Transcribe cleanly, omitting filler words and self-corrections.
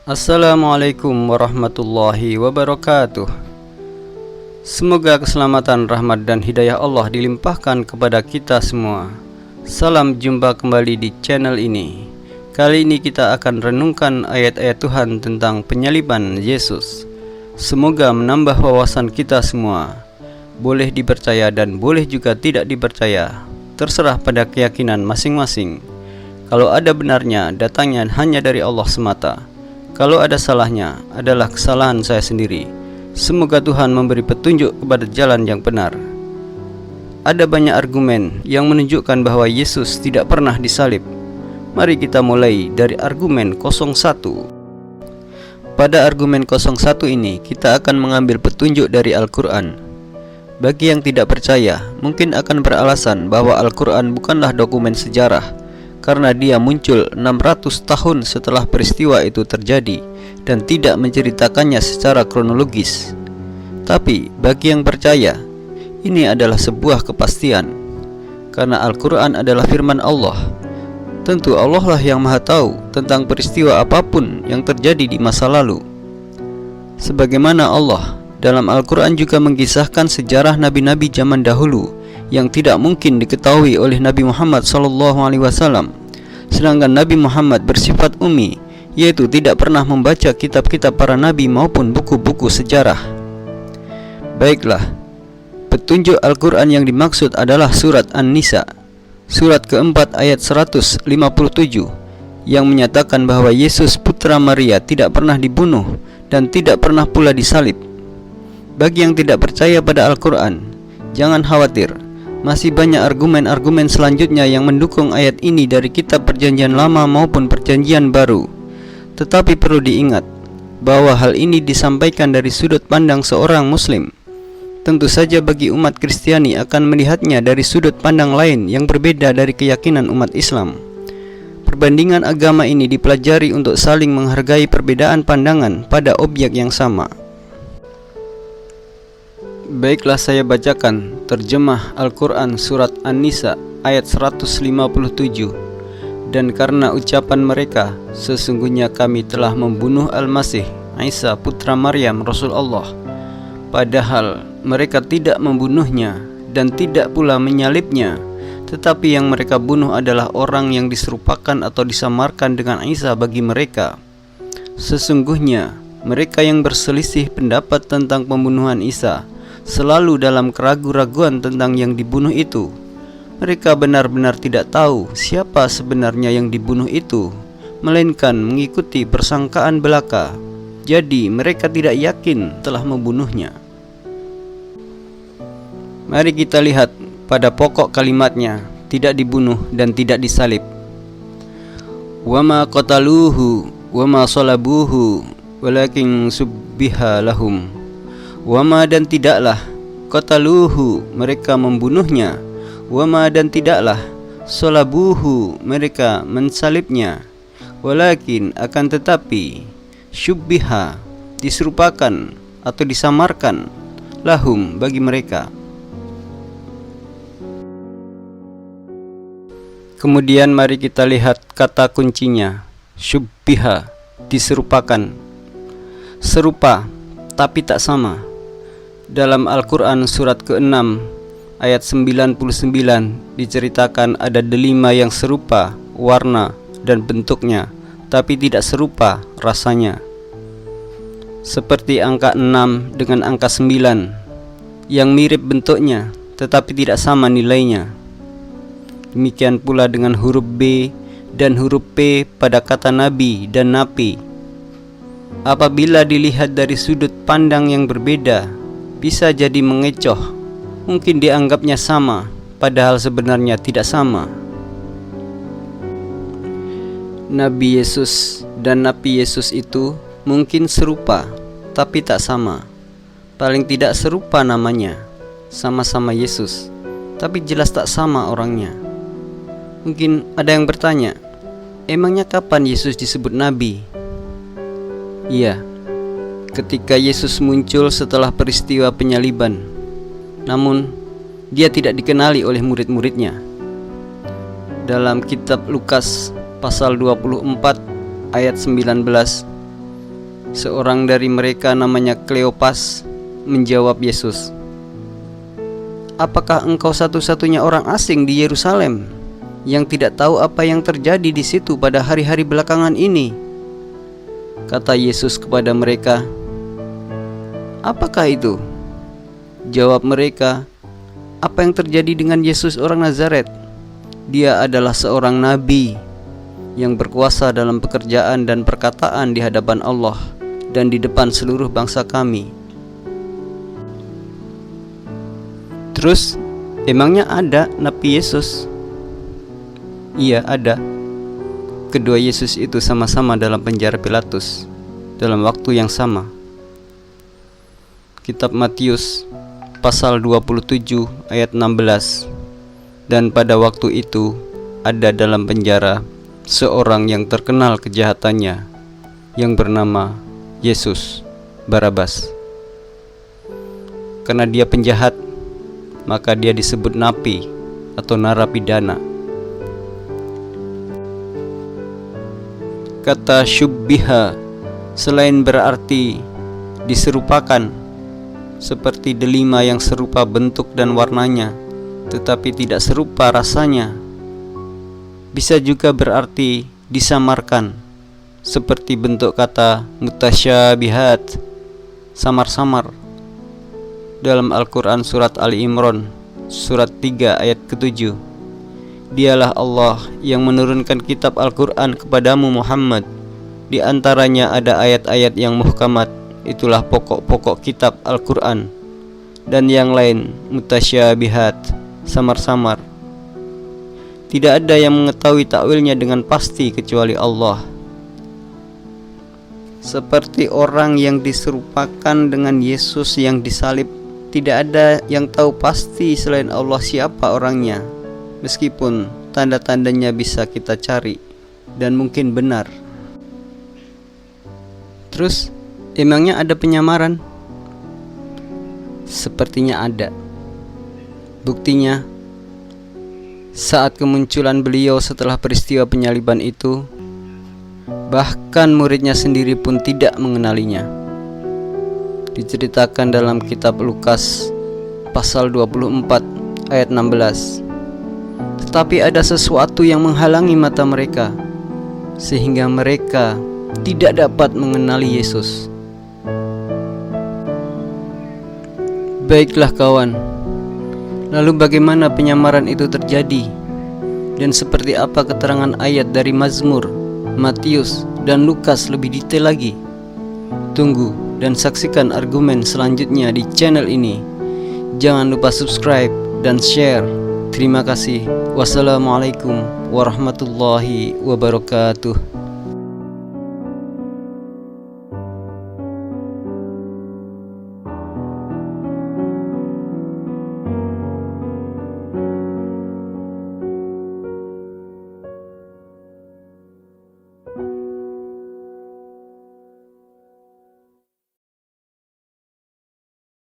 Assalamualaikum warahmatullahi wabarakatuh. Semoga keselamatan, rahmat dan hidayah Allah dilimpahkan kepada kita semua. Salam jumpa kembali di channel ini. Kali ini kita akan renungkan ayat-ayat Tuhan tentang penyaliban Yesus. Semoga menambah wawasan kita semua. Boleh dipercaya dan boleh juga tidak dipercaya, terserah pada keyakinan masing-masing. Kalau ada benarnya, datangnya hanya dari Allah semata. Kalau ada salahnya, adalah kesalahan saya sendiri. Semoga Tuhan memberi petunjuk kepada jalan yang benar. Ada banyak argumen yang menunjukkan bahwa Yesus tidak pernah disalib. Mari kita mulai dari argumen 01. Pada argumen 01 ini, kita akan mengambil petunjuk dari Al-Quran. Bagi yang tidak percaya, mungkin akan beralasan bahwa Al-Quran bukanlah dokumen sejarah, karena dia muncul 600 tahun setelah peristiwa itu terjadi dan tidak menceritakannya secara kronologis. Tapi bagi yang percaya, ini adalah sebuah kepastian, karena Al-Quran adalah firman Allah. Tentu Allah lah yang maha tahu tentang peristiwa apapun yang terjadi di masa lalu. Sebagaimana Allah dalam Al-Quran juga mengisahkan sejarah nabi-nabi zaman dahulu yang tidak mungkin diketahui oleh Nabi Muhammad SAW. Sedangkan Nabi Muhammad bersifat ummi, yaitu tidak pernah membaca kitab-kitab para nabi maupun buku-buku sejarah. Baiklah, petunjuk Al-Quran yang dimaksud adalah surat An-Nisa, surat keempat ayat 157, yang menyatakan bahwa Yesus putra Maria tidak pernah dibunuh dan tidak pernah pula disalib. Bagi yang tidak percaya pada Al-Quran, jangan khawatir. Masih banyak argumen-argumen selanjutnya yang mendukung ayat ini dari kitab perjanjian lama maupun perjanjian baru. Tetapi perlu diingat bahwa hal ini disampaikan dari sudut pandang seorang muslim. Tentu saja bagi umat Kristiani akan melihatnya dari sudut pandang lain yang berbeda dari keyakinan umat Islam. Perbandingan agama ini dipelajari untuk saling menghargai perbedaan pandangan pada objek yang sama. Baiklah, saya bacakan terjemah Al-Quran surat An-Nisa ayat 157. Dan karena ucapan mereka, sesungguhnya kami telah membunuh Al-Masih Isa putra Maryam Rasul Allah, padahal mereka tidak membunuhnya dan tidak pula menyalibnya, tetapi yang mereka bunuh adalah orang yang diserupakan atau disamarkan dengan Isa bagi mereka. Sesungguhnya mereka yang berselisih pendapat tentang pembunuhan Isa selalu dalam keraguan-raguan tentang yang dibunuh itu. Mereka benar-benar tidak tahu siapa sebenarnya yang dibunuh itu, melainkan mengikuti persangkaan belaka. Jadi mereka tidak yakin telah membunuhnya. Mari kita lihat pada pokok kalimatnya, tidak dibunuh dan tidak disalib. Wama qataluhu wama salabuhu walakin subbiha lahum. Wama dan tidaklah, qataluhu mereka membunuhnya, wama dan tidaklah, salabuhu mereka mensalibnya, walakin akan tetapi, syubbiha diserupakan atau disamarkan, lahum bagi mereka. Kemudian mari kita lihat kata kuncinya, syubbiha diserupakan, serupa tapi tak sama. Dalam Al-Quran surat ke-6 ayat 99 diceritakan ada delima yang serupa warna dan bentuknya, tapi tidak serupa rasanya. Seperti angka 6 dengan angka 9 yang mirip bentuknya tetapi tidak sama nilainya. Demikian pula dengan huruf B dan huruf P pada kata nabi dan napi. Apabila dilihat dari sudut pandang yang berbeda, bisa jadi mengecoh. Mungkin dianggapnya sama, padahal sebenarnya tidak sama. Nabi Yesus dan Nabi Yesus itu mungkin serupa, tapi tak sama. Paling tidak serupa namanya, sama-sama Yesus, tapi jelas tak sama orangnya. Mungkin ada yang bertanya, emangnya kapan Yesus disebut Nabi? Iya, ketika Yesus muncul setelah peristiwa penyaliban. Namun, dia tidak dikenali oleh murid-muridnya. Dalam kitab Lukas pasal 24 ayat 19 Seorang dari mereka namanya Kleopas menjawab Yesus, "Apakah engkau satu-satunya orang asing di Yerusalem yang tidak tahu apa yang terjadi di situ pada hari-hari belakangan ini?" Kata Yesus kepada mereka, "Apakah itu?" Jawab mereka, "Apa yang terjadi dengan Yesus orang Nazaret? Dia adalah seorang nabi yang berkuasa dalam pekerjaan dan perkataan di hadapan Allah dan di depan seluruh bangsa kami." Terus, emangnya ada Nabi Yesus? Iya, ada. Kedua Yesus itu sama-sama dalam penjara Pilatus dalam waktu yang sama. Kitab Matius pasal 27 ayat 16. Dan pada waktu itu ada dalam penjara seorang yang terkenal kejahatannya, yang bernama Yesus Barabas. Karena dia penjahat, maka dia disebut napi atau narapidana. Kata syubbiha selain berarti diserupakan, seperti delima yang serupa bentuk dan warnanya, tetapi tidak serupa rasanya, bisa juga berarti disamarkan, seperti bentuk kata mutasyabihat, samar-samar. Dalam Al-Quran surat Ali Imran surat 3 ayat ke-7, "Dialah Allah yang menurunkan kitab Al-Quran kepadamu Muhammad. Di antaranya ada ayat-ayat yang muhkamat, itulah pokok-pokok kitab Al-Quran. Dan yang lain mutasyabihat, samar-samar. Tidak ada yang mengetahui takwilnya dengan pasti kecuali Allah." Seperti orang yang diserupakan dengan Yesus yang disalib, tidak ada yang tahu pasti selain Allah siapa orangnya, meskipun tanda-tandanya bisa kita cari dan mungkin benar. Terus, emangnya ada penyamaran? Sepertinya ada. Buktinya, saat kemunculan beliau setelah peristiwa penyaliban itu, bahkan muridnya sendiri pun tidak mengenalinya. Diceritakan dalam kitab Lukas pasal 24 ayat 16. Tetapi ada sesuatu yang menghalangi mata mereka, sehingga mereka tidak dapat mengenali Yesus. Baiklah kawan, lalu bagaimana penyamaran itu terjadi? Dan seperti apa keterangan ayat dari Mazmur, Matius, dan Lukas lebih detail lagi? Tunggu dan saksikan argumen selanjutnya di channel ini. Jangan lupa subscribe dan share. Terima kasih. Wassalamualaikum warahmatullahi wabarakatuh.